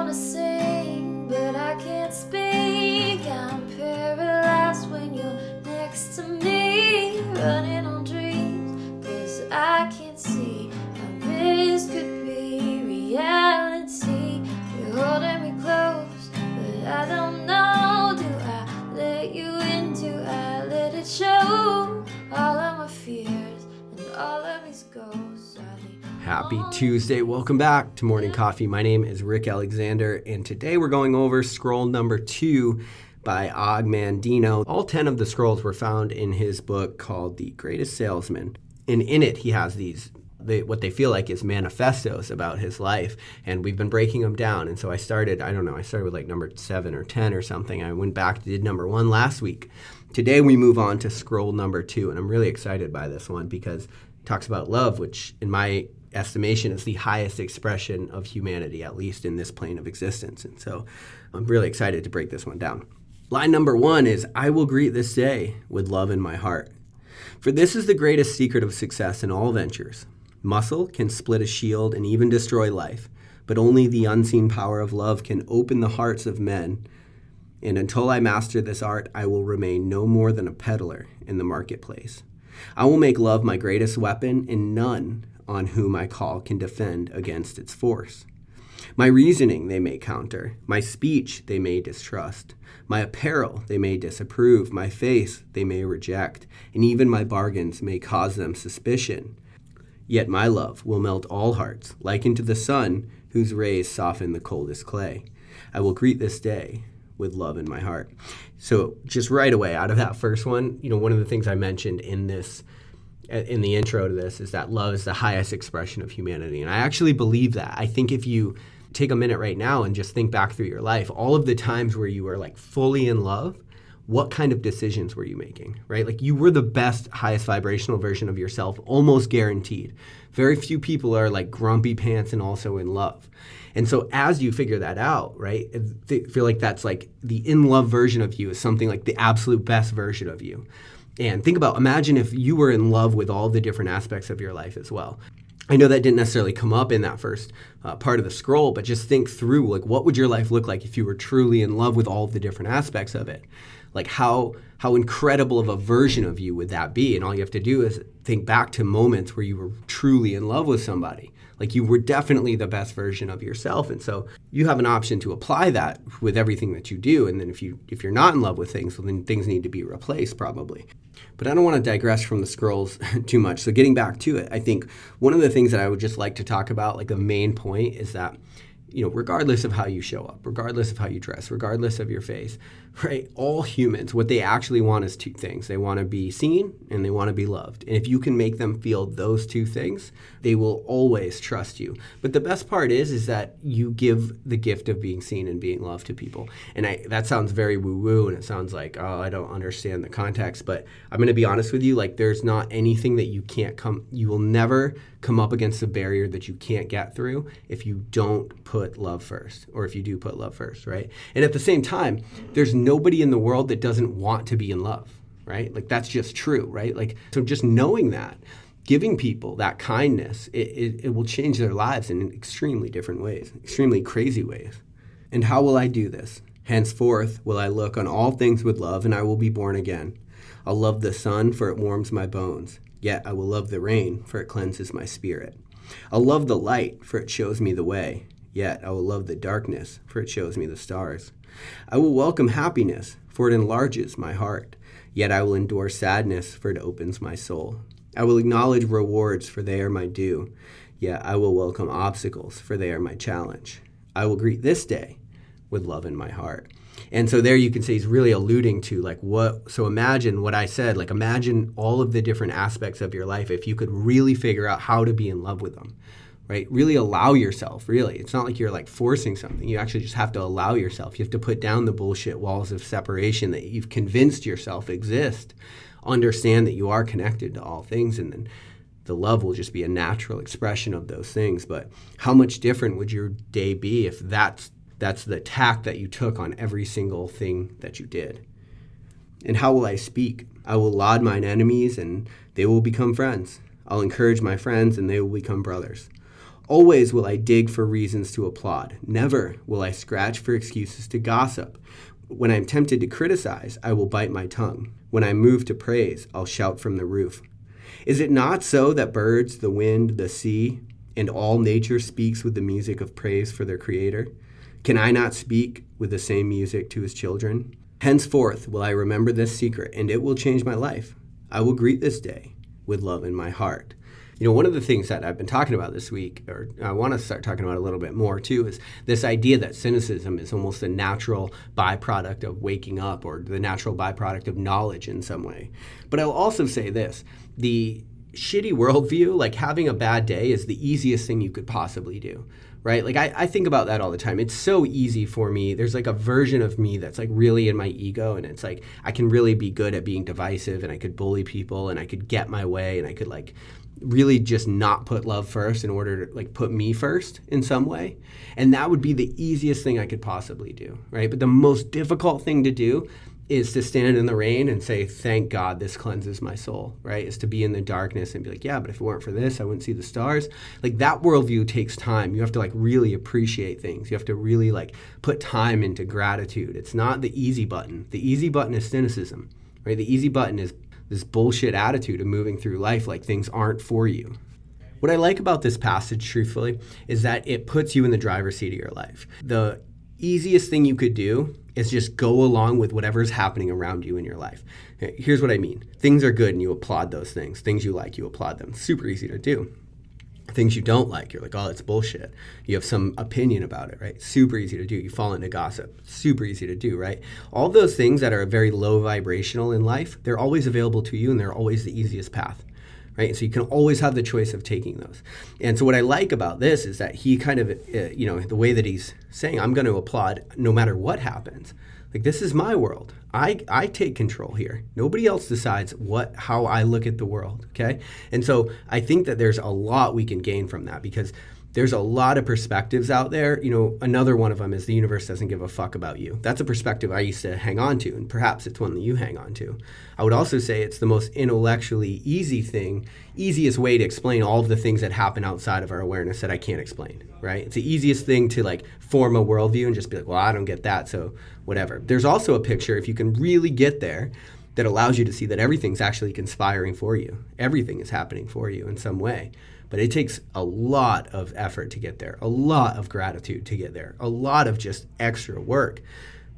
wanna sing, but I can't speak. I'm paralyzed when you're next to me, running on dreams, 'cause I can't see how this could be reality. You're holding me close, but I don't know. Do I let you in? Do I let it show? All of my fears and all of these ghosts. Happy Tuesday. Welcome back to Morning Coffee. My name is Rick Alexander, and today we're going over scroll number 2 by Mandino. All 10 of the scrolls were found in his book called The Greatest Salesman. And in it, he has what they feel like is manifestos about his life, and we've been breaking them down. And so I started with like number 7 or 10 or something. I went back, did number 1 last week. Today we move on to scroll number 2, and I'm really excited by this one because it talks about love, which in my estimation is the highest expression of humanity, at least in this plane of existence. And so I'm really excited to break this one down. Line number 1 is, I will greet this day with love in my heart. For this is the greatest secret of success in all ventures. Muscle can split a shield and even destroy life, but only the unseen power of love can open the hearts of men. And until I master this art, I will remain no more than a peddler in the marketplace. I will make love my greatest weapon, and none on whom I call can defend against its force. My reasoning they may counter, my speech they may distrust, my apparel they may disapprove, my face they may reject, and even my bargains may cause them suspicion. Yet my love will melt all hearts, likened to the sun whose rays soften the coldest clay. I will greet this day with love in my heart. So just right away out of that first one, one of the things I mentioned in the intro to this is that love is the highest expression of humanity. And I actually believe that. I think if you take a minute right now and just think back through your life, all of the times where you were like fully in love, what kind of decisions were you making, right? Like you were the best, highest vibrational version of yourself, almost guaranteed. Very few people are like grumpy pants and also in love. And so as you figure that out, right, I feel like that's like the in love version of you is something like the absolute best version of you. And imagine if you were in love with all the different aspects of your life as well. I know that didn't necessarily come up in that first part of the scroll, but just think through, like, what would your life look like if you were truly in love with all the different aspects of it? Like, how incredible of a version of you would that be? And all you have to do is think back to moments where you were truly in love with somebody. Like, you were definitely the best version of yourself. And so you have an option to apply that with everything that you do. And then if you're not in love with things, well, then things need to be replaced probably. But I don't want to digress from the scrolls too much. So getting back to it, I think one of the things that I would just like to talk about, like the main point, is that, regardless of how you show up, regardless of how you dress, regardless of your face, right? All humans, what they actually want is 2 things. They want to be seen and they want to be loved. And if you can make them feel those 2 things, they will always trust you. But the best part is that you give the gift of being seen and being loved to people. And that sounds very woo-woo, and it sounds like, oh, I don't understand the context. But I'm going to be honest with you, like there's not anything that you will never come up against a barrier that you can't get through if you don't put love first, or if you do put love first, right? And at the same time, there's nobody in the world that doesn't want to be in love, right? Like that's just true, right? Like, so just knowing that, giving people that kindness, it will change their lives in extremely different ways, extremely crazy ways. And how will I do this? Henceforth will I look on all things with love, and I will be born again. I'll love the sun, for it warms my bones. Yet I will love the rain, for it cleanses my spirit. I'll love the light, for it shows me the way. Yet I will love the darkness, for it shows me the stars. I will welcome happiness, for it enlarges my heart. Yet I will endure sadness, for it opens my soul. I will acknowledge rewards, for they are my due. Yet I will welcome obstacles, for they are my challenge. I will greet this day with love in my heart. And so there you can say he's really alluding to so imagine what I said, like imagine all of the different aspects of your life if you could really figure out how to be in love with them, right? Really allow yourself, really. It's not like you're like forcing something. You actually just have to allow yourself. You have to put down the bullshit walls of separation that you've convinced yourself exist. Understand that you are connected to all things, and then the love will just be a natural expression of those things. But how much different would your day be if that's the tack that you took on every single thing that you did? And how will I speak? I will laud mine enemies, and they will become friends. I'll encourage my friends, and they will become brothers. Always will I dig for reasons to applaud. Never will I scratch for excuses to gossip. When I am tempted to criticize, I will bite my tongue. When I move to praise, I'll shout from the roof. Is it not so that birds, the wind, the sea, and all nature speaks with the music of praise for their Creator? Can I not speak with the same music to his children? Henceforth will I remember this secret, and it will change my life. I will greet this day with love in my heart. One of the things that I've been talking about this week, or I want to start talking about a little bit more too, is this idea that cynicism is almost a natural byproduct of waking up, or the natural byproduct of knowledge in some way. But I'll also say this, the shitty worldview, like having a bad day, is the easiest thing you could possibly do, right? Like I think about that all the time. It's so easy for me. There's like a version of me that's like really in my ego, and it's like I can really be good at being divisive, and I could bully people, and I could get my way, and I could like really just not put love first in order to like put me first in some way. And that would be the easiest thing I could possibly do, right? But the most difficult thing to do is to stand in the rain and say, thank God this cleanses my soul, right? Is to be in the darkness and be like, yeah, but if it weren't for this, I wouldn't see the stars. Like that worldview takes time. You have to like really appreciate things. You have to really like put time into gratitude. It's not the easy button. The easy button is cynicism, right? The easy button is this bullshit attitude of moving through life like things aren't for you. What I like about this passage, truthfully, is that it puts you in the driver's seat of your life. The easiest thing you could do is just go along with whatever's happening around you in your life. Here's what I mean. Things are good and you applaud those things. Things you like, you applaud them. Super easy to do. Things you don't like, you're like, oh, it's bullshit. You have some opinion about it, right? Super easy to do. You fall into gossip. Super easy to do, right? All those things that are very low vibrational in life, they're always available to you, and they're always the easiest path, right? So you can always have the choice of taking those. And so what I like about this is that he kind of, the way that he's saying, I'm going to applaud no matter what happens. Like, this is my world. I take control here. Nobody else decides how I look at the world, okay? And so I think that there's a lot we can gain from that, because there's a lot of perspectives out there. Another one of them is the universe doesn't give a fuck about you. That's a perspective I used to hang on to, and perhaps it's one that you hang on to. I would also say it's the most intellectually easiest way to explain all of the things that happen outside of our awareness that I can't explain, right? It's the easiest thing to like form a worldview and just be like, well, I don't get that, so whatever. There's also a picture, if you can really get there, that allows you to see that everything's actually conspiring for you. Everything is happening for you in some way. But it takes a lot of effort to get there, a lot of gratitude to get there, a lot of just extra work.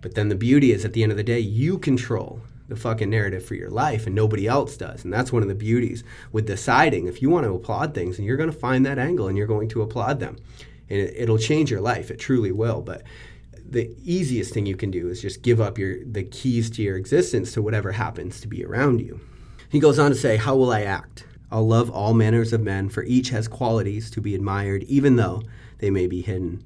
But then the beauty is, at the end of the day, you control the fucking narrative for your life, and nobody else does. And that's one of the beauties with deciding if you want to applaud things, and you're going to find that angle and you're going to applaud them. And it'll change your life. It truly will. But the easiest thing you can do is just give up the keys to your existence to whatever happens to be around you. He goes on to say, how will I act? I'll love all manners of men, for each has qualities to be admired, even though they may be hidden.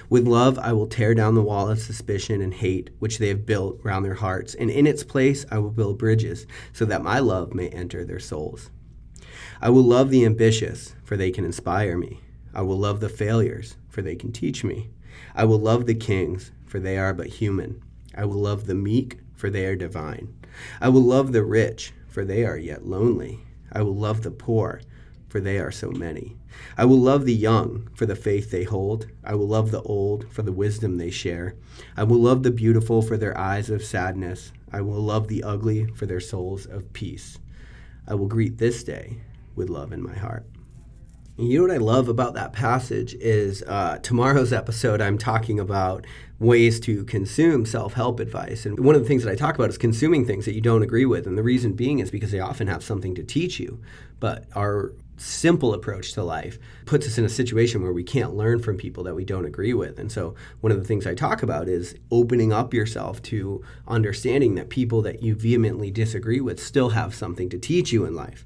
With love, I will tear down the wall of suspicion and hate, which they have built round their hearts, and in its place I will build bridges, so that my love may enter their souls. I will love the ambitious, for they can inspire me. I will love the failures, for they can teach me. I will love the kings, for they are but human. I will love the meek, for they are divine. I will love the rich, for they are yet lonely. I will love the poor, for they are so many. I will love the young for the faith they hold. I will love the old for the wisdom they share. I will love the beautiful for their eyes of sadness. I will love the ugly for their souls of peace. I will greet this day with love in my heart. And you know what I love about that passage is tomorrow's episode, I'm talking about ways to consume self-help advice. And one of the things that I talk about is consuming things that you don't agree with. And the reason being is because they often have something to teach you. But our simple approach to life puts us in a situation where we can't learn from people that we don't agree with. And so one of the things I talk about is opening up yourself to understanding that people that you vehemently disagree with still have something to teach you in life.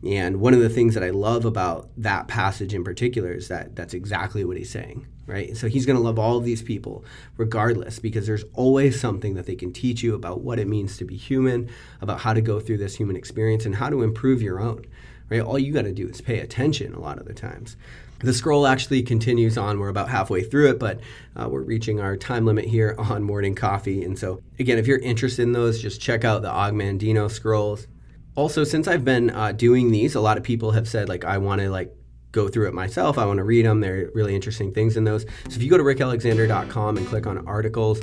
And one of the things that I love about that passage in particular is that that's exactly what he's saying, right? So he's going to love all of these people regardless, because there's always something that they can teach you about what it means to be human, about how to go through this human experience, and how to improve your own, right? All you got to do is pay attention a lot of the times. The scroll actually continues on. We're about halfway through it, but we're reaching our time limit here on Morning Coffee. And so, again, if you're interested in those, just check out the Mandino scrolls. Also, since I've been doing these, a lot of people have said, like, I want to, like, go through it myself. I want to read them. There are really interesting things in those. So if you go to rickalexander.com and click on articles,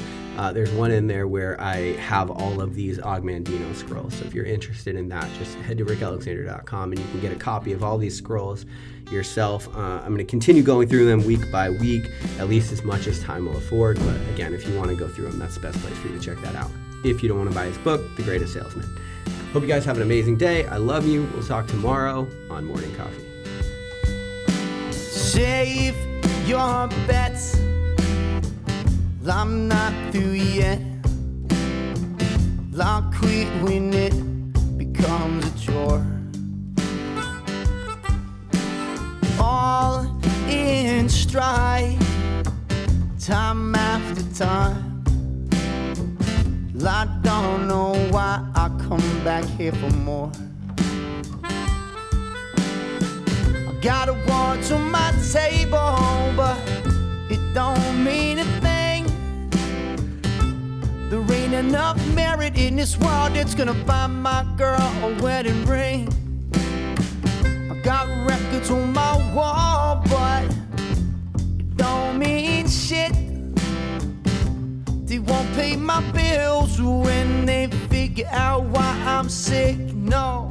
there's one in there where I have all of these Og Mandino scrolls. So if you're interested in that, just head to rickalexander.com and you can get a copy of all these scrolls yourself. I'm going to continue going through them week by week, at least as much as time will afford. But again, if you want to go through them, that's the best place for you to check that out. If you don't want to buy his book, The Greatest Salesman. Hope you guys have an amazing day. I love you. We'll talk tomorrow on Morning Coffee. Save your bets. I'm not through yet. I'll quit when it becomes a chore. All in stride, time after time. I don't know why I come back here for more. Got a watch on my table, but it don't mean a thing. There ain't enough merit in this world that's gonna buy my girl a wedding ring. I got records on my wall, but it don't mean shit. They won't pay my bills when they figure out why I'm sick. No,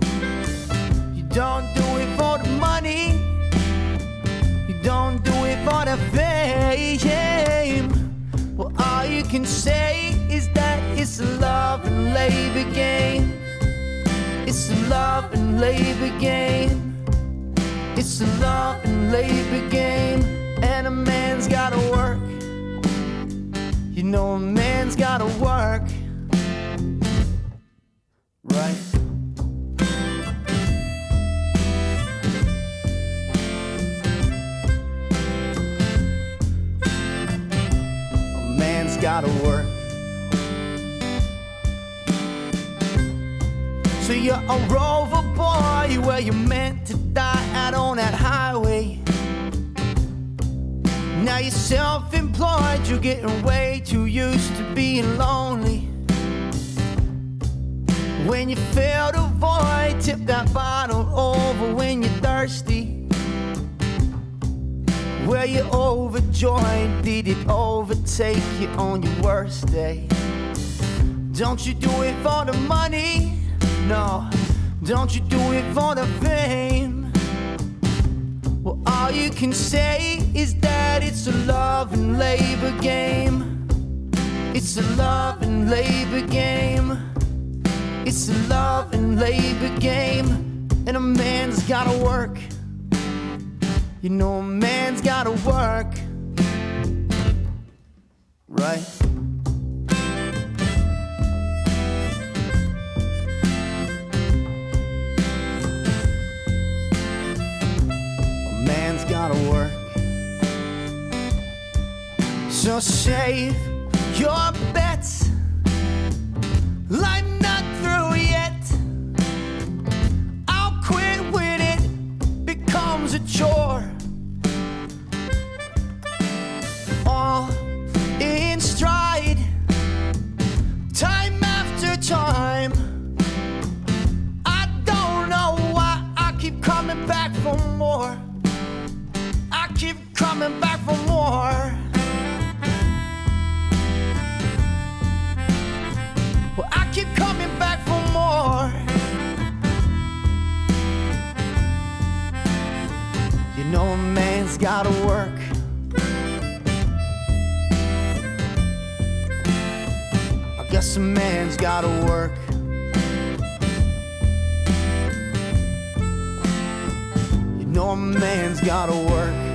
you don't do it for the money. Don't do it for the fame. Well, all you can say is that it's a love and labor game. It's a love and labor game. It's a love and labor game. And a man's gotta work. You know a man's gotta work. Right? Gotta work. So you're a rover boy, where you're meant to die out on that highway. Now you're self-employed, you're getting way too used to being lonely. When you feel the void, tip that bottle over when you're thirsty. Were you overjoyed? Did it overtake you on your worst day? Don't you do it for the money? No, don't you do it for the fame? Well, all you can say is that it's a love and labor game. It's a love and labor game. It's a love and labor game. And a man's gotta work. You know a man's gotta work, right? A man's gotta work. So save your bets. I'm not through yet. I'll quit when it becomes a chore. All in stride, time after time. I don't know why I keep coming back for more. I keep coming back for more. Well, I keep coming back for more. You know a man's gotta work. Guess a man's gotta work. You know a man's gotta work.